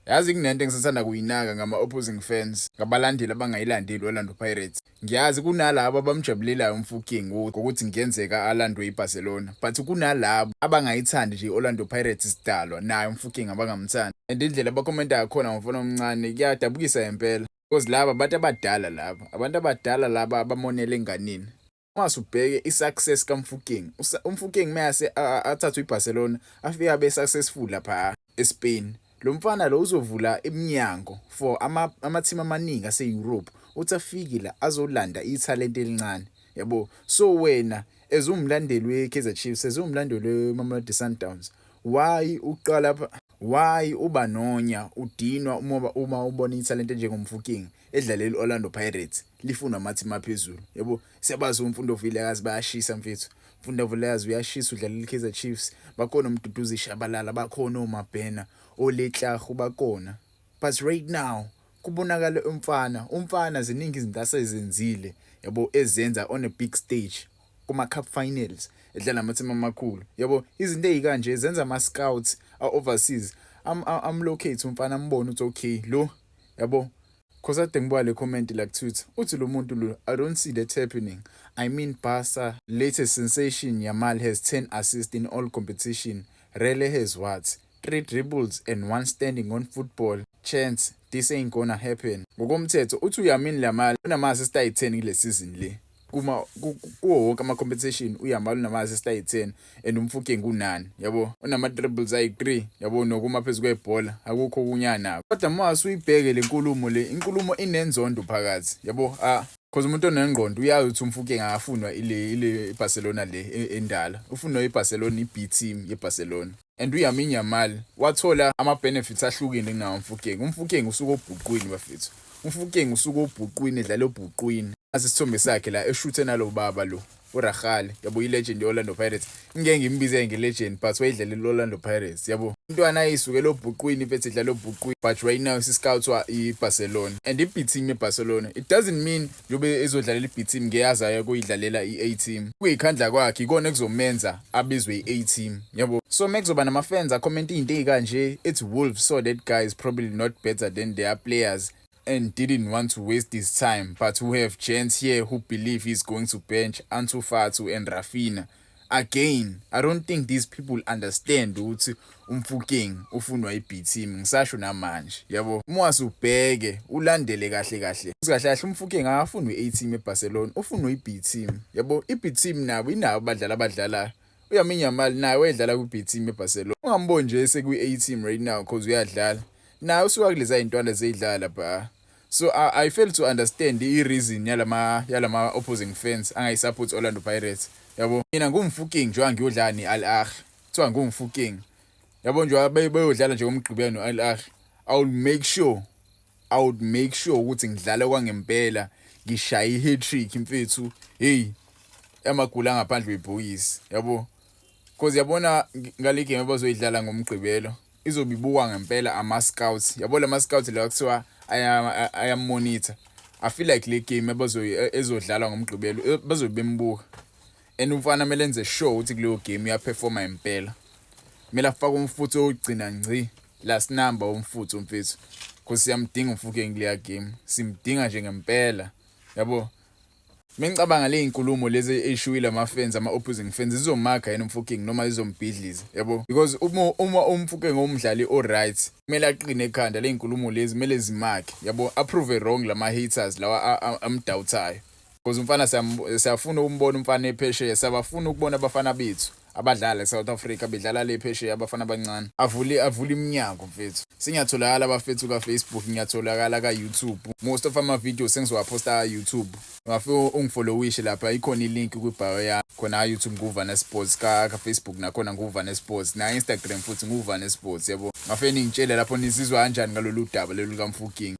Yazi kunento engisathanda kuyinaka ngama-opposing fans, ngabalandeli abangayilandeli Orlando Pirates. Ngiyazi kunalabo abamjabulelayo umfuking ngokuthi kungenzeka alandwe iBarcelona, but kunalabo abangayithandi nje iOrlando Pirates isidalwa naye umfuking abangamthandi. And indlela abakhomenta ngakhona ngomfana omncane kuyadabukisa impela. Because laba abantu abadala laba, abantu abadala laba abamonela enganeni. Uma subheke isuccess kaMfuking, umfuking mayase athathwe iBarcelona, afika abe successful lapha eSpain. Lo mfana lo uzovula iminyango for ama-team amaningi ase-Europe uthi afike la azolanda ithalent elincane, yabo. So wena ezumlandeli we-Kaizer Chiefs, ezumlandeli we-Mamelodi Sundowns, why uqala why uba nonya udinwa uma ubona ithalent njengomfuking edlalela Orlando Pirates lifuna ama-team aphezulu, yabo. Siyabazi umfundo Vilakazi bayashisa mfethu. Mfundo Vilakazi uyashisa udlalela iKaizer Chiefs, bakhona umduduzi Shabalala, bakhona oMabhena, oLetlahu bakhona. But right now kubonakala umfana ziningi izinto asezenzile, yabo, ezenza on a big stage kuma cup finals edlala amathema amakhulu, yabo. Izinto ezikanje zenza ama scouts overseas amlocate umfana ambone uthi okay lo, yabo. Cause ade ngibuka le comment la ku-Twitter uthi lo muntu lo, I don't see that happening. I mean Barca latest sensation Yamal has 10 assists in all competition. Rele has what? 3 dribbles and 1 standing on football. Chance, this ain't gonna happen. Ngokomthetho uthi uYamin Yamal unama-assist ayi-10 kule season le. Kuwo wonke ama-competition uYamal unama-assist ayi-10 and umfuking ku-9, yabo. Unama-dribbles ayi-3, yabo, nokuma phezu kwebhola akukho kunyanako. Kodwa uma usuyibheke le nkulumo le, inkulumo inenzondo phakathi, yabo. Cause umuntu onengqondo uyazi ukuthi umfuking akafunwa ile iBarcelona le endala. Ufunwa iBarcelona, iB team yeBarcelona. And uYamin Yamal wathola ama-benefits ahlukile kunawo umfuking. Umfuking usuke obhuqwini bafethu. Umfuking usuke obhuqwini, edlala obhuqwini. Asisithombe sakhe la eshuthe nalo baba lo uRakhale, yabo, ilegend yeOrlando Pirates. Ngeke ngimbize ngelegend but wayidlala iOrlando Pirates, yabo. Intwana ayisuke lobhuqwini mfethu, edlala obhuqwini, but right now siscoutwa iBarcelona. And iB team yeBarcelona, it doesn't mean yobe ezodlalela iB team ngeyazayo kuyidlalela iA team. Kuyikhandla kwakhe ikona kuzomenza abizwe iA team, yabo. So mekuzoba nama-fans acomment into ezikanje, it's Wolves saw that guy is probably not better than their players and didn't want to waste his time, but we have gents here who believe he's going to bench Ansu Fati and Rafinha. Again, I don't think these people understand ukuthi umfuking ufunwa iB team. Ngisasho namanje, yabo. Uma usubheke ulandele kahle kahle umfuking akafunwa iA team eBarcelona, ufunwa iB team, yabo. iB team nabo inabo abadlala uYamin Yamal naye wedlala kwiB team eBarcelona. Ungamboni nje sekwi-A team right now cause uyadlala naye usuka kuleza intwana zeyidlala ba. So I fail to understand the reason yalama opposing fans angayisupport Orlando Pirates, yabo. Mina ngumfuking njengoba ngiyodlala neAl Ahly, kuthiwa ngumfuking, yabo, njengoba beyodlala nje komgqibelo noAl Ahly. I would make sure ukuthi ngidlala kwangempela, ngishaya i-hat-trick mfethu, hey, amagula ngaphandle kwebhokisi, yabo. Cause yabona ngale game abazoyidlala ngomgqibelo izobibukwa ngempela ama-scouts, yabo. Lama scouts la kuthiwa ayamonitor. I feel like le game ezodlalwa ngomgqibelo bazobembuka, and umfana kumele enze sure ukuthi kuleyo game uyaperforma impela. Kumele afake umfutho ogcina ngci, last number umfutho mfethu, cause siyamdinga umfuking kuleya game, simdinga nje ngempela, yabo. Mengicabanga le inkulumo lezi eshuwile ama-fans, ama-opposing fans, izomakha yena umfuking noma izombhidliza, yabo. Because uma umfuking umdlali alright kumele aqine ekhanda, le inkulumo lezi kumele zimakhe, yabo. Approve wrong lama-haters lawa amdoubtayo. Because umfana siyafuna ukumbona umfana ephesheya, siyabafuna ukubona abafana bethu abadlala eSouth Africa bedlala le phesheya, abafana abancane. Avule iminyango mfethu. Singiyatholakala abafethu ka-Facebook, ngiyatholakala ka-YouTube. Most of ama-videos sengizowaposta ka-YouTube. Ngafike ungifollowishe lapha, ikhona i-link kwi-bio yami. Khona ka-YouTube nguVana Sports, ka-Facebook nakhona nguVana Sports, na-Instagram futhi nguVana Sports, yabo. Ngafike ningitshele lapho nisizwa kanjani ngalolu daba lolu kaMfuking.